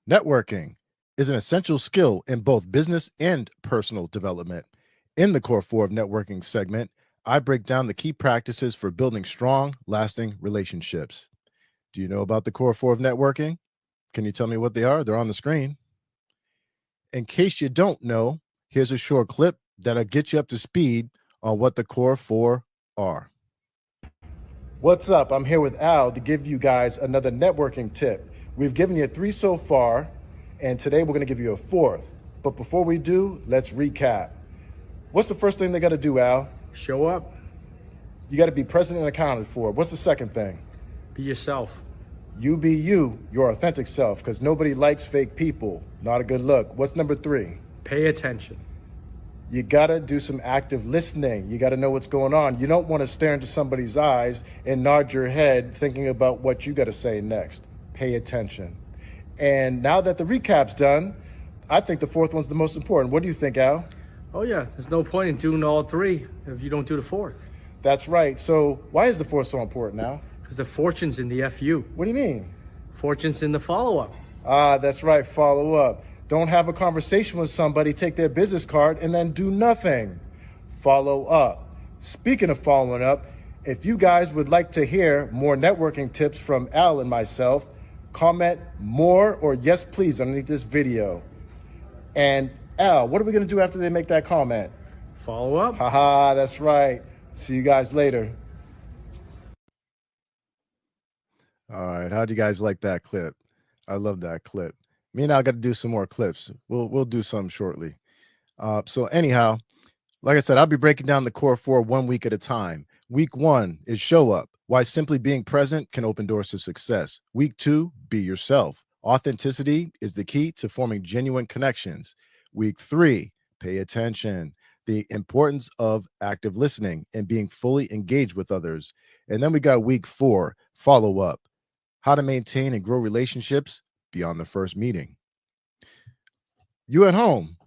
Networking is an essential skill in both business and personal development. In the Core 4 of Networking segment, I break down the key practices for building strong, lasting relationships. Do you know about the Core 4 of Networking? Can you tell me what they are? They're on the screen. In case you don't know, here's a short clip that'll get you up to speed on what the Core 4 are. What's up? I'm here with Al to give you guys another networking tip. We've given you 3 so far, and today we're going to give you a 4th. But before we do, let's recap. What's the first thing they got to do, Al? Show up. You got to be present and accounted for. What's the second thing? Be yourself. You be you, your authentic self, because nobody likes fake people. Not a good look. What's number 3? Pay attention. You got to do some active listening. You got to know what's going on. You don't want to stare into somebody's eyes and nod your head thinking about what you got to say next. Pay attention. And now that the recap's done, I think the 4th one's the most important. What do you think, Al? Oh yeah, there's no point in doing all 3 if you don't do the 4th. That's right. So why is the 4th so important, Al? Because the fortune's in the FU. What do you mean? Fortune's in the follow-up. Ah, that's right, follow up. Don't have a conversation with somebody, take their business card, and then do nothing. Follow up. Speaking of following up, if you guys would like to hear more networking tips from Al and myself, comment more or yes please underneath this video. And Al, what are we going to do after they make that comment? Follow up. Haha, that's right. See you guys later. All right, how do you guys like that clip? I love that clip. Me and I got to do some more clips. We'll do some shortly. So anyhow, like I said, I'll be breaking down the Core 4 1 week at a time. Week 1 is show up. Why simply being present can open doors to success. Week 2, be yourself. Authenticity is the key to forming genuine connections. Week 3, pay attention. The importance of active listening and being fully engaged with others. And then we got week 4, follow up. How to maintain and grow relationships beyond the first meeting. You at home,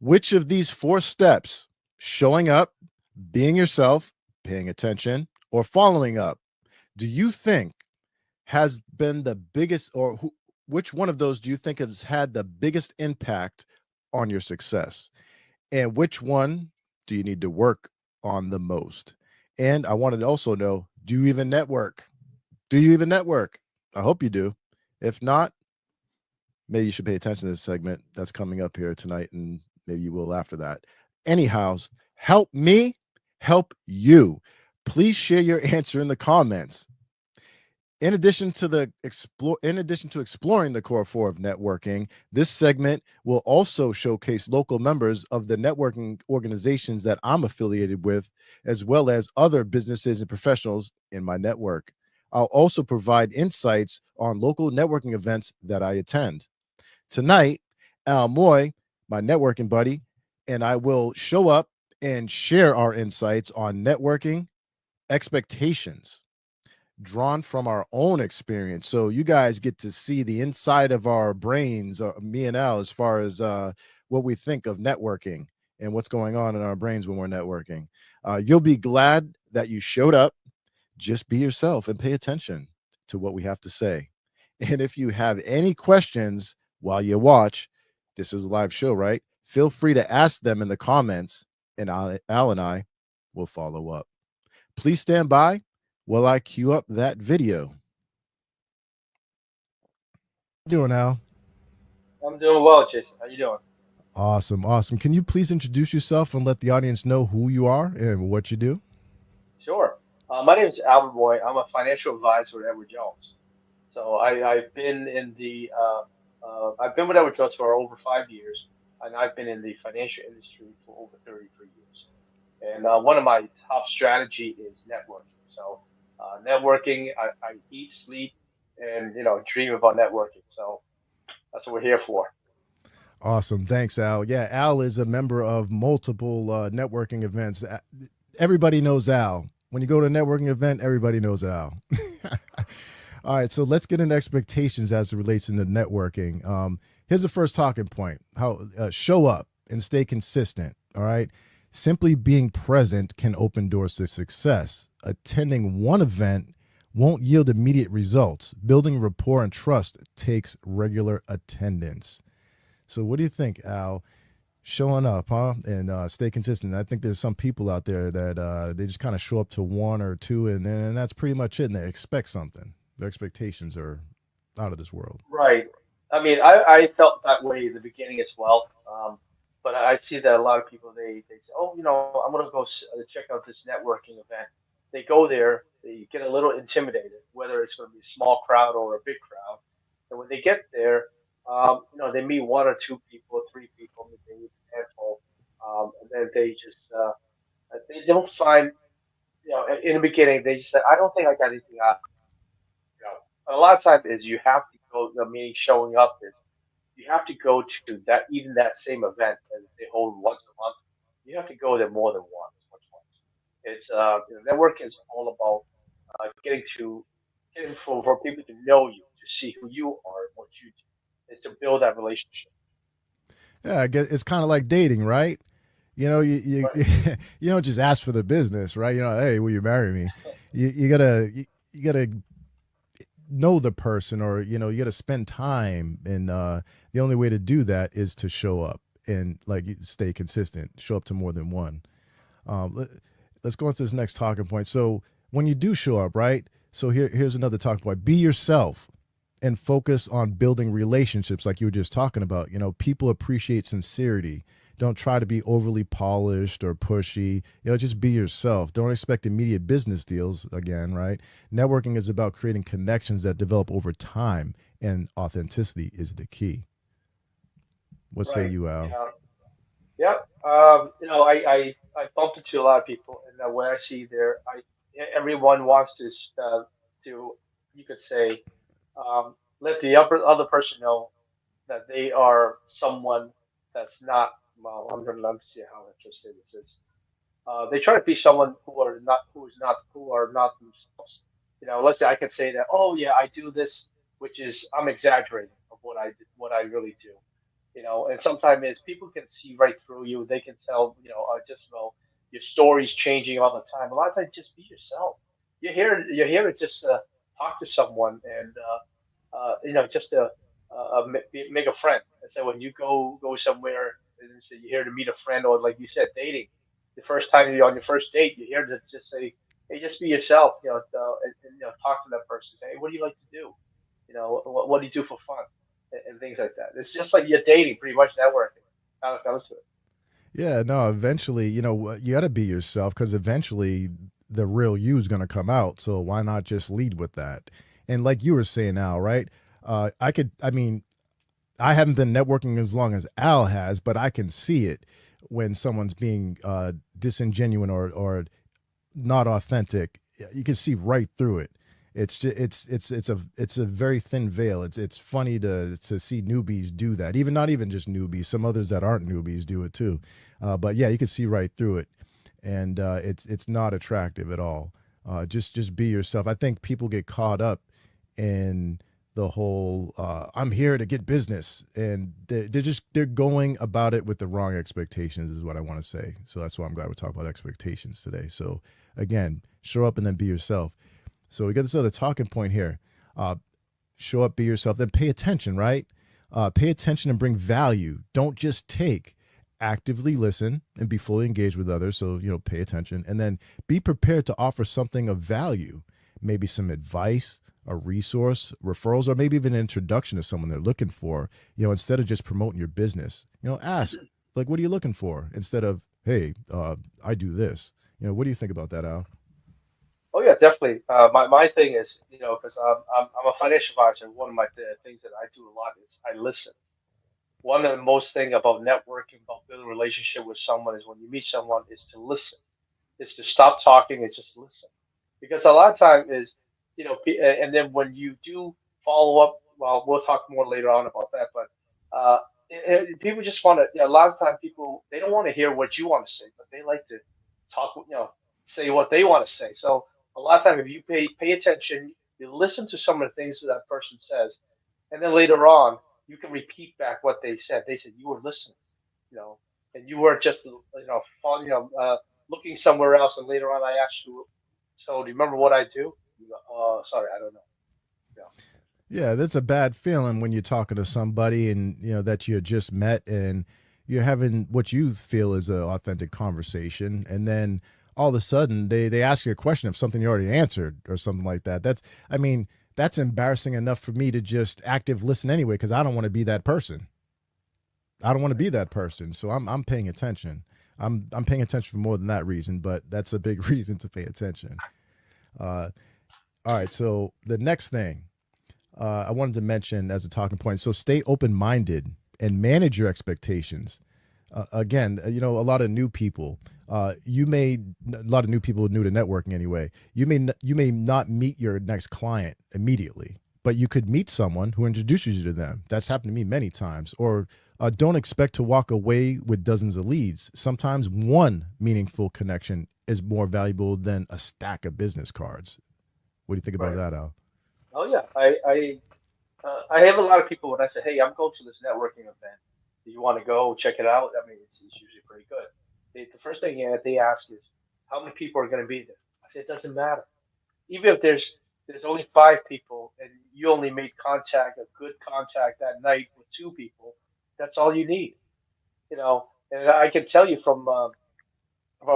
which of these 4 steps, showing up, being yourself, paying attention, or following up, do you think has been the biggest, or which one of those do you think has had the biggest impact on your success? And which one do you need to work on the most? And I wanted to also know, do you even network? Do you even network? I hope you do. If not, maybe you should pay attention to this segment that's coming up here tonight, and maybe you will after that. Anyhow, help me help you. Please share your answer in the comments. In addition to exploring the Core 4 of networking, this segment will also showcase local members of the networking organizations that I'm affiliated with, as well as other businesses and professionals in my network. I'll also provide insights on local networking events that I attend. Tonight, Al Mui, my networking buddy, and I will show up and share our insights on networking expectations drawn from our own experience. So you guys get to see the inside of our brains, me and Al, as far as what we think of networking and what's going on in our brains when we're networking. You'll be glad that you showed up. Just be yourself and pay attention to what we have to say. And if you have any questions while you watch, this is a live show, right? Feel free to ask them in the comments, and Al and I will follow up. Please stand by while I queue up that video. How you doing, Al? I'm doing well, Jason. How you doing? Awesome. Can you please introduce yourself and let the audience know who you are and what you do? Sure. My name is Albert Boy. I'm a financial advisor at Edward Jones. So I've been I've been with Edward Jones for over 5 years, and I've been in the financial industry for over 33 years. And one of my top strategy is networking. So networking, I eat, sleep, and dream about networking. So that's what we're here for. Awesome. Thanks, Al. Yeah, Al is a member of multiple networking events. Everybody knows Al. When you go to a networking event, everybody knows Al. All right, so let's get into expectations as it relates into networking. Here's the first talking point: how show up and stay consistent. All right, simply being present can open doors to success. Attending one event won't yield immediate results. Building rapport and trust takes regular attendance. So, what do you think, Al? Showing up, huh? And stay consistent. I think there's some people out there that they just kind of show up to one or two, and that's pretty much it. And they expect something. Their expectations are out of this world. Right. I mean, I felt that way in the beginning as well. But I see that a lot of people they say, oh, I'm gonna go check out this networking event. They go there, they get a little intimidated, whether it's going to be a small crowd or a big crowd. And when they get there, they meet one or two people, three people, maybe they meet a handful, and then they don't find, in the beginning they just say, I don't think I got anything out. A lot of times is you have to go. Meaning showing up is you have to go to that even that same event that they hold once a month. You have to go there more than once or twice. It's networking is all about getting for people to know you, to see who you are and what you do. It's to build that relationship. Yeah, I guess it's kind of like dating, right? You Right. you don't just ask for the business, right? Hey, will you marry me? You gotta know the person, or you got to spend time, and the only way to do that is to show up and like stay consistent, show up to more than one. Let, us go into this next talking point. So when you do show up, right? So here's another talking point: be yourself and focus on building relationships, like you were just talking about. People appreciate sincerity. Don't try to be overly polished or pushy. Just be yourself. Don't expect immediate business deals again, right? Networking is about creating connections that develop over time, and authenticity is the key. What say Right. you, Al? Yeah. Yeah. I bump into a lot of people, and when I see everyone wants to you could say let the other person know that they are someone that's not. Well, let me see how I just say this is. They try to be someone who are not themselves. Let's say I could say that, oh yeah, I do this, which is I'm exaggerating of what I really do. And sometimes is people can see right through you. They can tell, just your story's changing all the time. A lot of times, just be yourself. You're here to just talk to someone and just to make a friend. And so when you go somewhere and say you're here to meet a friend, or like you said, dating, the first time you're on your first date, you're here to just say, hey, just be yourself. And talk to that person. Say, hey, what do you like to do? What do you do for fun? And things like that. It's just like you're dating, pretty much networking. How it comes to it. Yeah, no, eventually, you got to be yourself, because eventually the real you is going to come out. So why not just lead with that? And like you were saying, Al, right? I mean, I haven't been networking as long as Al has, but I can see it when someone's being disingenuous, or not authentic. You can see right through it. It's just it's a very thin veil. It's funny to see newbies do that. Even not even just newbies. Some others that aren't newbies do it too. But yeah, you can see right through it, and it's not attractive at all. Just be yourself. I think people get caught up in the whole I'm here to get business, and they're going about it with the wrong expectations, is what I want to say. So that's why I'm glad we're talking about expectations today. So again, show up and then be yourself. So we got this other talking point here. uh, Show up, be yourself, then pay attention, right? Pay attention and bring value. Don't just take. Actively listen and be fully engaged with others. So, pay attention, and then be prepared to offer something of value, maybe some advice, a resource, referrals, or maybe even an introduction to someone they're looking for, instead of just promoting your business. Ask, like, what are you looking for? Instead of, hey, I do this. What do you think about that, Al? Oh yeah, definitely. My thing is, because I'm a financial advisor. One of my things that I do a lot is I listen. One of the most thing about networking, about building a relationship with someone, is when you meet someone, is to listen. Is to stop talking and just listen. Because a lot of time is, and then when you do follow up, well, we'll talk more later on about that. But uh, people just want to. A lot of time, people they don't want to hear what you want to say, but they like to talk. Say what they want to say. So a lot of time, if you pay attention, you listen to some of the things that that person says, and then later on, you can repeat back what they said. They said you were listening, you know, and you weren't just looking somewhere else. And later on, I asked you, so do you remember what I do? You go, oh, sorry, I don't know. Yeah. Yeah, that's a bad feeling when you're talking to somebody and that you had just met and you're having what you feel is an authentic conversation, and then all of a sudden they ask you a question of something you already answered or something like that. I mean, that's embarrassing enough for me to just active listen anyway because I don't want to be that person. I don't want to Right. be that person, so I'm paying attention. I'm paying attention for more than that reason, but that's a big reason to pay attention. Uh, all right, so the next thing I wanted to mention as a talking point. So stay open minded and manage your expectations. Again, a lot of new people. A lot of new people new to networking anyway. You may not meet your next client immediately, but you could meet someone who introduces you to them. That's happened to me many times. Or don't expect to walk away with dozens of leads. Sometimes one meaningful connection is more valuable than a stack of business cards. What do you think about Right. that, Al? Oh yeah. I have a lot of people when I say, hey, I'm going to this networking event. Do you want to go check it out? I mean, it's usually pretty good. The first thing they ask is, how many people are going to be there? I say, it doesn't matter. Even if there's only five people and you only made contact, a good contact that night with two people, that's all you need. And I can tell you from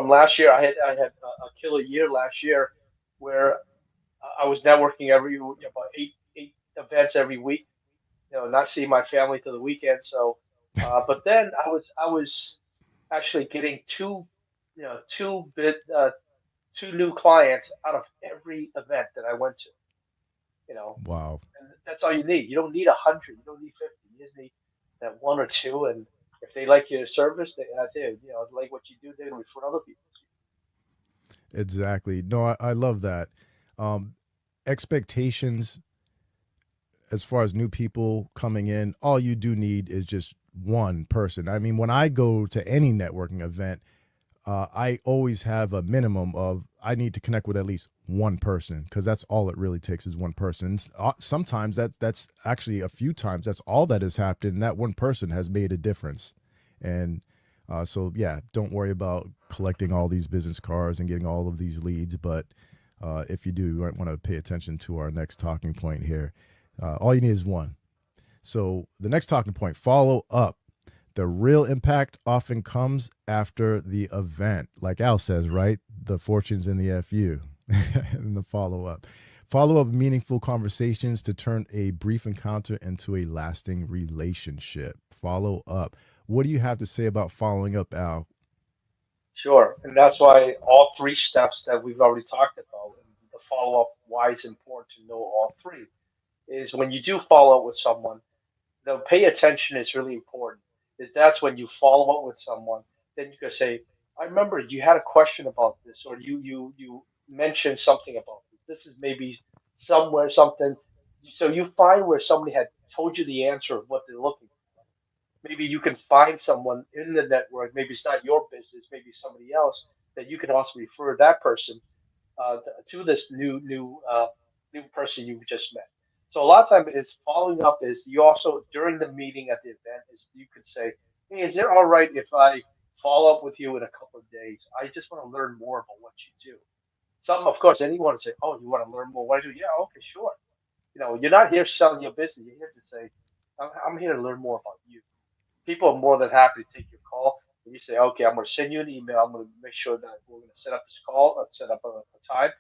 last year, I had a killer year last year where I was networking about eight events every week. Not seeing my family till the weekend. So, but then I was actually getting two new clients out of every event that I went to. You know, Wow. and that's all you need. You don't need 100. You don't need 50. You just need that one or two. And if they like your service, they like what you do, they're gonna refer other people. Exactly. No, I love that. Um, Expectations as far as new people coming in, all you do need is just one person. I mean, when I go to any networking event, I always have a minimum of I need to connect with at least one person because that's all it really takes is one person. Sometimes that's actually a few times that's all that has happened. And that one person has made a difference, and so yeah, don't worry about collecting all these business cards and getting all of these leads. But if you do, you might want to pay attention to our next talking point here. All you need is one. So the next talking point: follow up. The real impact often comes after the event. Like Al says, right? The fortune's in the FU and the follow up. Follow up meaningful conversations to turn a brief encounter into a lasting relationship. Follow up. What do you have to say about following up, Al? Sure, and that's why all three steps that we've already talked about, and the follow up, why it's important to know all three, is when you do follow up with someone, the pay attention is really important. Is that's when you follow up with someone, then you can say, I remember you had a question about this, or you mentioned something about this. This is maybe somewhere something. So you find where somebody had told you the answer of what they're looking for. Maybe you can find someone in the network. Maybe it's not your business. Maybe somebody else that you can also refer that person to this new person you just met. So a lot of times is following up is you also during the meeting at the event is you could say, hey, is it all right if I follow up with you in a couple of days? I just want to learn more about what you do. Some, of course, anyone say, oh, you want to learn more? What I do? Yeah, okay, sure. You're not here selling your business. You're here to say, I'm here to learn more about you. People are more than happy to take your call. And you say, okay, I'm going to send you an email. I'm going to make sure that we're going to set up this call, set up a time,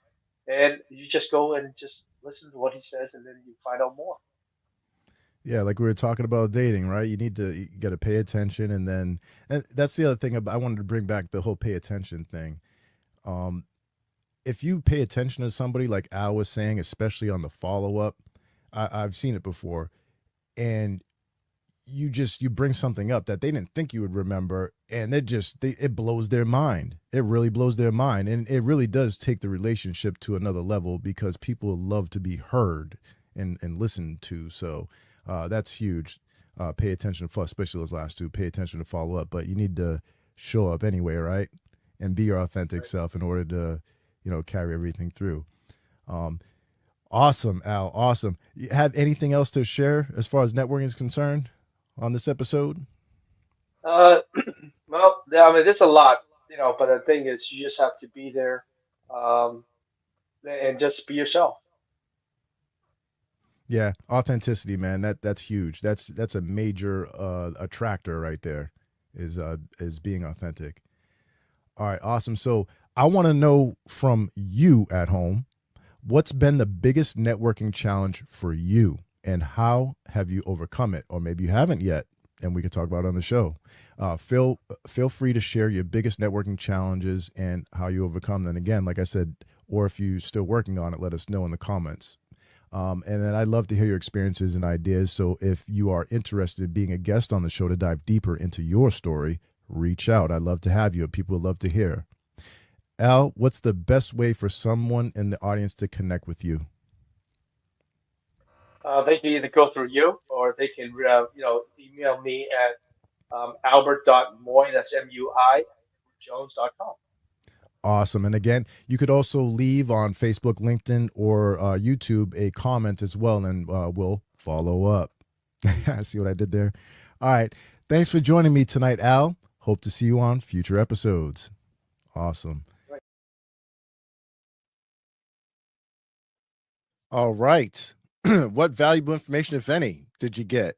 and you just go and just listen to what he says, and then you find out more. Yeah, like we were talking about dating, right? You got to pay attention, and that's the other thing I wanted to bring back the whole pay attention thing. Um, if you pay attention to somebody, like Al was saying, especially on the follow up, I've seen it before, and you bring something up that they didn't think you would remember, and it blows their mind. It really blows their mind, and it really does take the relationship to another level because people love to be heard and listened to. So that's huge. Pay attention for especially those last two. Pay attention to follow up, but you need to show up anyway, right? And be your authentic Right. self in order to carry everything through. Um, Awesome, Al. Awesome. You have anything else to share as far as networking is concerned on this episode? Uh, well, I mean, there's a lot, but the thing is, you just have to be there. Um, and just be yourself. Yeah, authenticity, man. That's huge. That's a major attractor right there. Is being authentic. All right, awesome. So I want to know from you at home, what's been the biggest networking challenge for you, and how have you overcome it? Or maybe you haven't yet, and we could talk about it on the show. Feel free to share your biggest networking challenges and how you overcome them. Again, like I said, or if you're still working on it, let us know in the comments. And then I'd love to hear your experiences and ideas. So if you are interested in being a guest on the show to dive deeper into your story, reach out. I'd love to have you. People would love to hear. Al, what's the best way for someone in the audience to connect with you? They can either go through you, or they can email me at albert.moy, that's MUI, jones.com. Awesome. And again, you could also leave on Facebook, LinkedIn, or YouTube a comment as well, and we'll follow up. See what I did there? All right. Thanks for joining me tonight, Al. Hope to see you on future episodes. Awesome. Right. All right. What valuable information, if any, did you get?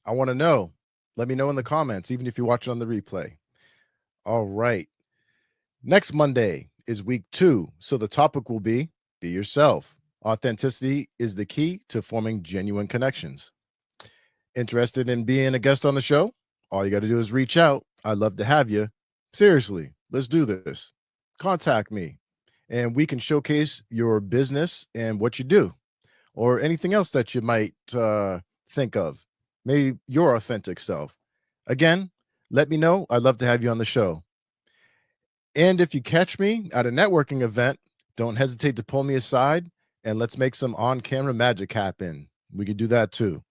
I want to know. Let me know in the comments, even if you watch it on the replay. All right. Next Monday is week 2. So the topic will be yourself. Authenticity is the key to forming genuine connections. Interested in being a guest on the show? All you got to do is reach out. I'd love to have you. Seriously, let's do this. Contact me and we can showcase your business and what you do, or anything else that you might think of. Maybe your authentic self. Again, let me know. I'd love to have you on the show. And if you catch me at a networking event, don't hesitate to pull me aside and let's make some on-camera magic happen. We could do that too.